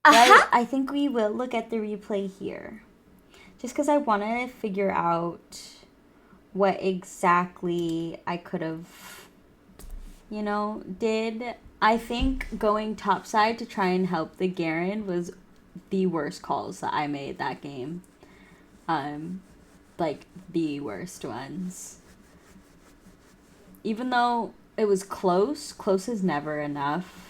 Right? I think we will look at the replay here. Just because I want to figure out what exactly I could have, you know, did. I think going topside to try and help the Garen was the worst calls that I made that game. Like, the worst ones. Even though it was close, close is never enough.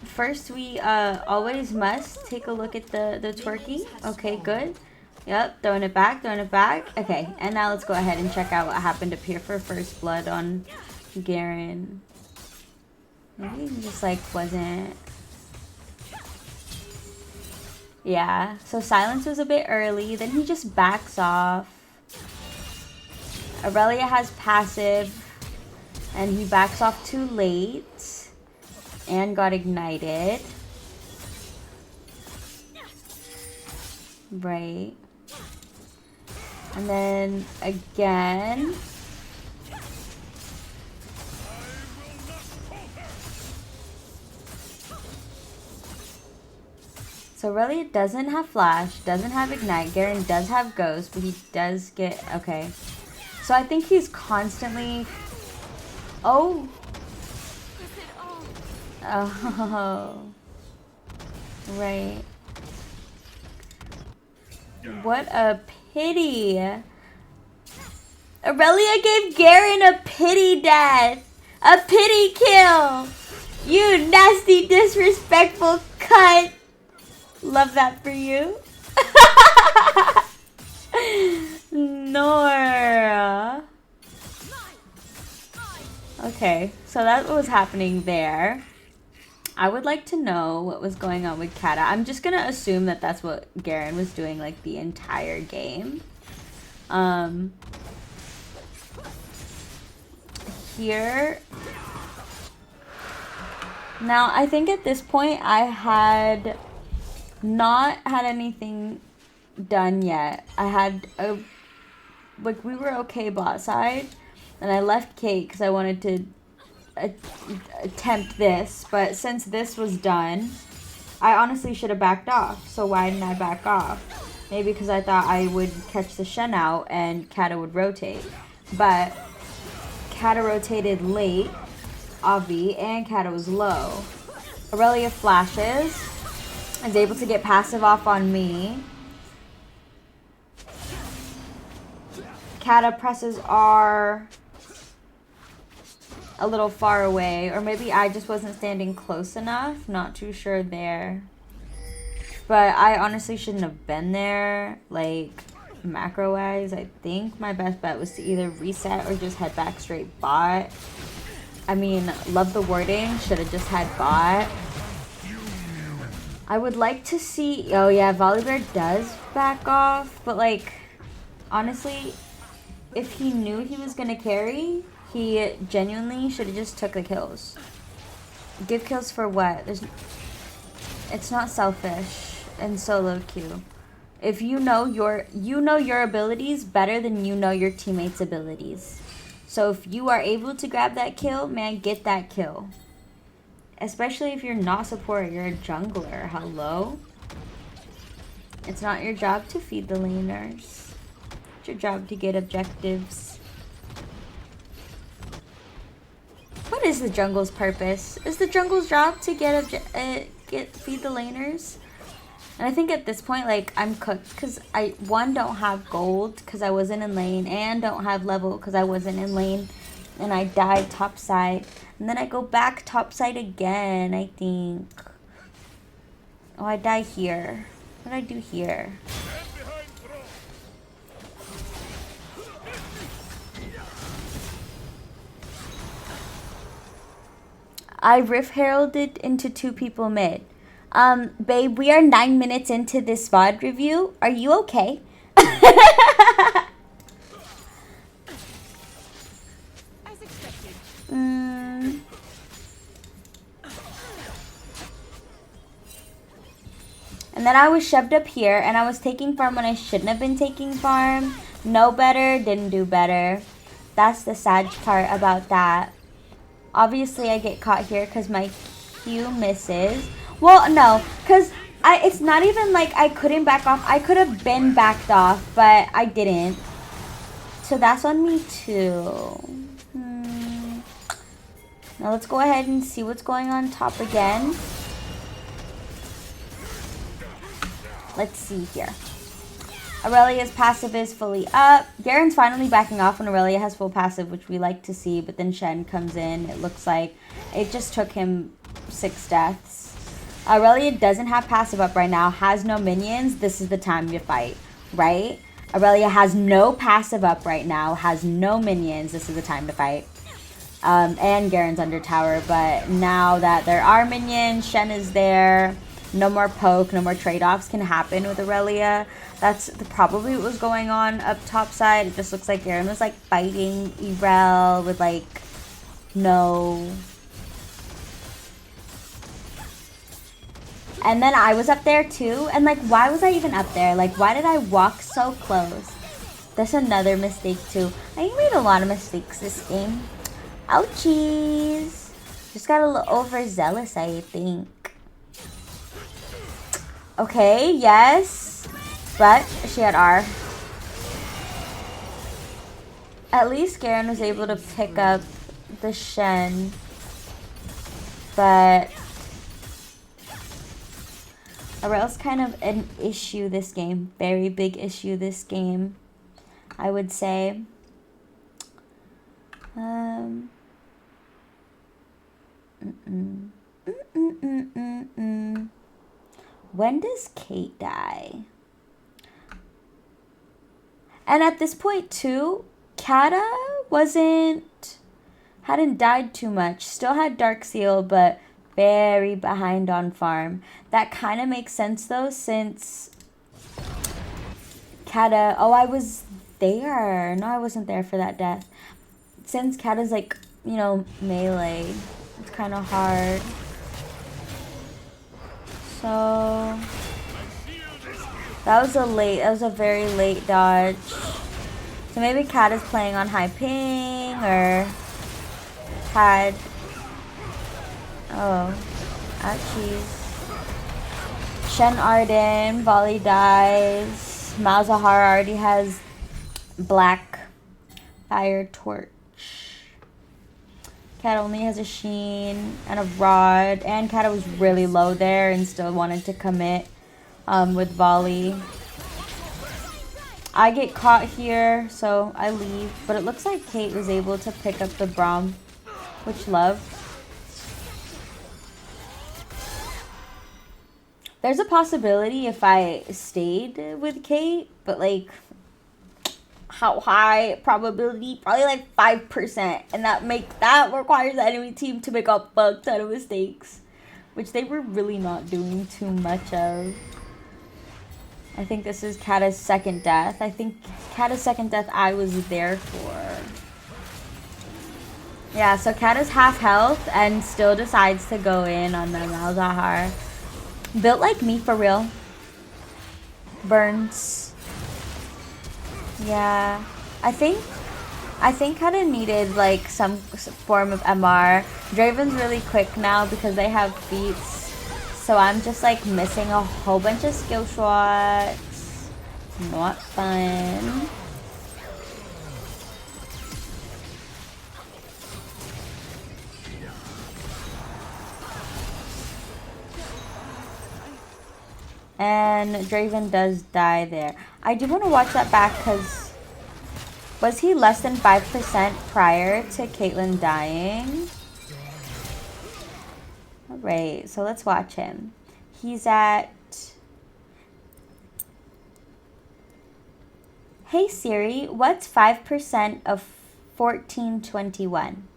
First, we always must take a look at the twerky. Okay, good. Yep, throwing it back, throwing it back. Okay, and now let's go ahead and check out what happened up here for first blood on Garen. Maybe he just like wasn't... Yeah, so silence was a bit early. Then he just backs off. Irelia has passive. And he backs off too late. And got ignited. Right. And then again. So Irelia doesn't have flash, doesn't have ignite. Garen does have ghost, but he does get... Okay. So I think he's constantly... Oh. Oh. Right. What a pity. Irelia gave Garen a pity death. A pity kill. You nasty, disrespectful cunt. Love that for you. Nora. Okay, so that was happening there. I would like to know what was going on with Kata. I'm just gonna assume that that's what Garen was doing like the entire game. Here. Now, I think at this point I had not had anything done yet. I had a... Like, we were okay bot side. And I left Kate because I wanted to attempt this. But since this was done, I honestly should have backed off. So why didn't I back off? Maybe because I thought I would catch the Shen out and Kata would rotate. But Kata rotated late, Avi, and Kata was low. Irelia flashes. Is able to get passive off on me. Kata presses R a little far away, or maybe I just wasn't standing close enough. Not too sure there. But I honestly shouldn't have been there. Like, macro-wise, I think my best bet was to either reset or just head back straight bot. I mean, love the wording. Should have just had bot. I would like to see... Oh, yeah, Volibear does back off. But, like, honestly, if he knew he was going to carry, he genuinely should have just took the kills. Give kills for what? It's not selfish in solo queue. If you know your abilities better than you know your teammates' abilities. So if you are able to grab that kill, man, get that kill. Especially if you're not support, you're a jungler. Hello? It's not your job to feed the laners. It's your job to get objectives. What is the jungle's purpose? Is the jungle's job to feed the laners? And I think at this point, like, I'm cooked because I, one, don't have gold because I wasn't in lane, and don't have level because I wasn't in lane, and I died top side. And then I go back top side again, I think. Oh, I die here. What did I do here? I riff heralded into 2 people mid. Babe, we are 9 minutes into this VOD review. Are you okay? As expected. And then I was shoved up here, and I was taking farm when I shouldn't have been taking farm. Know better, didn't do better. That's the sad part about that. Obviously, I get caught here because my Q misses. Well, no, because it's not even like I couldn't back off. I could have been backed off, but I didn't. So that's on me too. Now let's go ahead and see what's going on top again. Let's see here. Irelia's passive is fully up. Garen's finally backing off when Irelia has full passive, which we like to see. But then Shen comes in. It looks like it just took him 6 deaths. Irelia doesn't have passive up right now. Has no minions. This is the time to fight, right? Irelia has no passive up right now. Has no minions. This is the time to fight. And Garen's under tower. But now that there are minions, Shen is there. No more poke, no more trade-offs can happen with Irelia. That's probably what was going on up top side. It just looks like Garen was like fighting Irel with like no. And then I was up there too. And like, why was I even up there? Like, why did I walk so close? That's another mistake too. I made a lot of mistakes this game. Ouchies. Just got a little overzealous, I think. Okay, yes. But she had R. At least Garen was able to pick up the Shen. But Irel's kind of an issue this game. Very big issue this game, I would say. When does Kate die? And at this point too, Kata hadn't died too much. Still had Dark Seal, but very behind on farm. That kind of makes sense though, since Kata, oh, I was there. No, I wasn't there for that death. Since Kata's like, you know, melee, it's kind of hard. So that was a very late dodge. So maybe Kat is playing on high ping or had, oh, ouchies. Shen Arden, volley dies. Malzahar already has black fire torch. Kat only has a Sheen and a Rod, and Kat was really low there and still wanted to commit with volley. I get caught here, so I leave, but it looks like Kate was able to pick up the Braum, which love. There's a possibility if I stayed with Kate, but like, how high probability? Probably like 5%, and that requires the enemy team to make a fuck ton of mistakes, which they were really not doing too much of. I think this is Kata's second death. I think Kata's second death I was there for. Yeah, so Kata's half health and still decides to go in on the Malzahar. Built like me for real. Burns. Yeah, I think Kata needed like some form of MR. Draven's really quick now because they have feats. So I'm just like missing a whole bunch of skill shots. Not fun. And Draven does die there. I do want to watch that back because was he less than 5% prior to Caitlyn dying? Alright, so let's watch him. He's at... Hey Siri, what's 5% of 1421?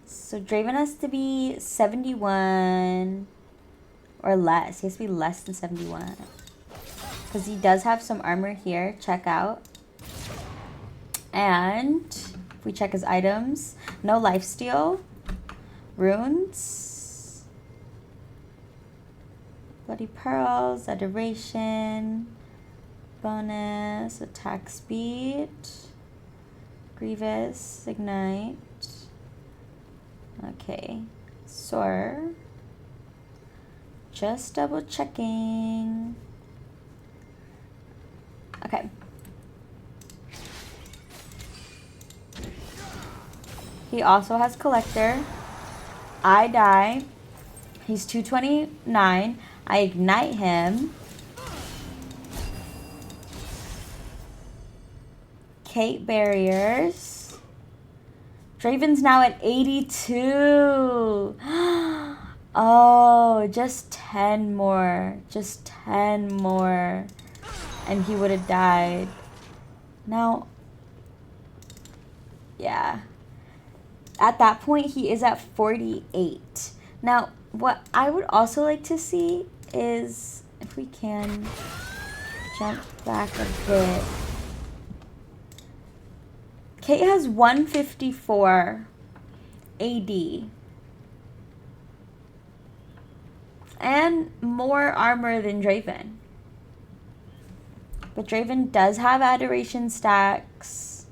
So Draven has to be 71 or less. He has to be less than 71. Because he does have some armor here. Check out. And if we check his items, no lifesteal, runes, bloody pearls, adoration, bonus, attack speed, Grievous, ignite. Okay, Soar. Just double checking. Okay. He also has Collector. I die. He's 229. I ignite him. Kate barriers. Draven's now at 82. Oh, just 10 more. Just 10 more. And he would have died. Now, yeah. At that point, he is at 48. Now, what I would also like to see is, if we can jump back a bit. Kate has 154 AD. And more armor than Draven. But Draven does have adoration stacks.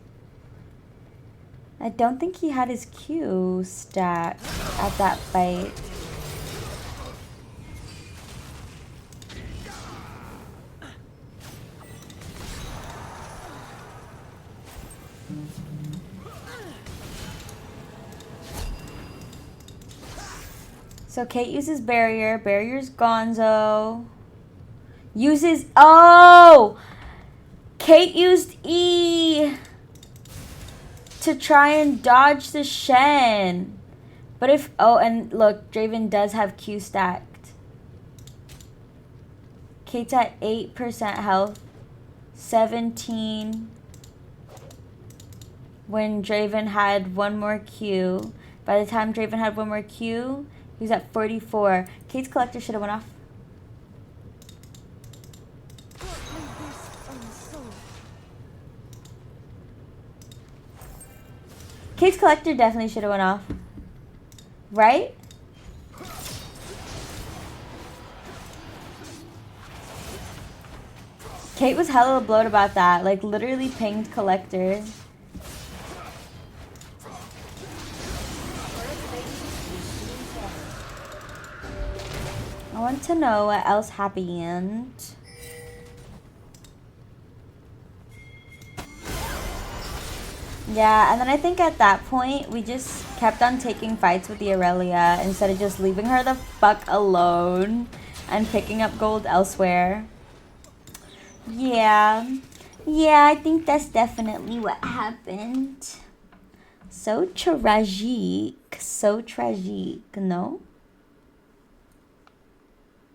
I don't think he had his Q stacked at that fight. So Kate uses barrier. Barrier's Gonzo. Uses... Oh! Kate used E to try and dodge the Shen. But if... Oh, and look, Draven does have Q stacked. Kate's at 8% health. 17. When Draven had one more Q. By the time Draven had one more Q... He was at 44. Kate's Collector should have went off. Kate's Collector definitely should have went off. Right? Kate was hella blowed about that. Like, literally pinged Collector. I want to know what else happened. Yeah, and then I think at that point, we just kept on taking fights with the Irelia instead of just leaving her the fuck alone and picking up gold elsewhere. Yeah. Yeah, I think that's definitely what happened. So tragic. So tragic, no?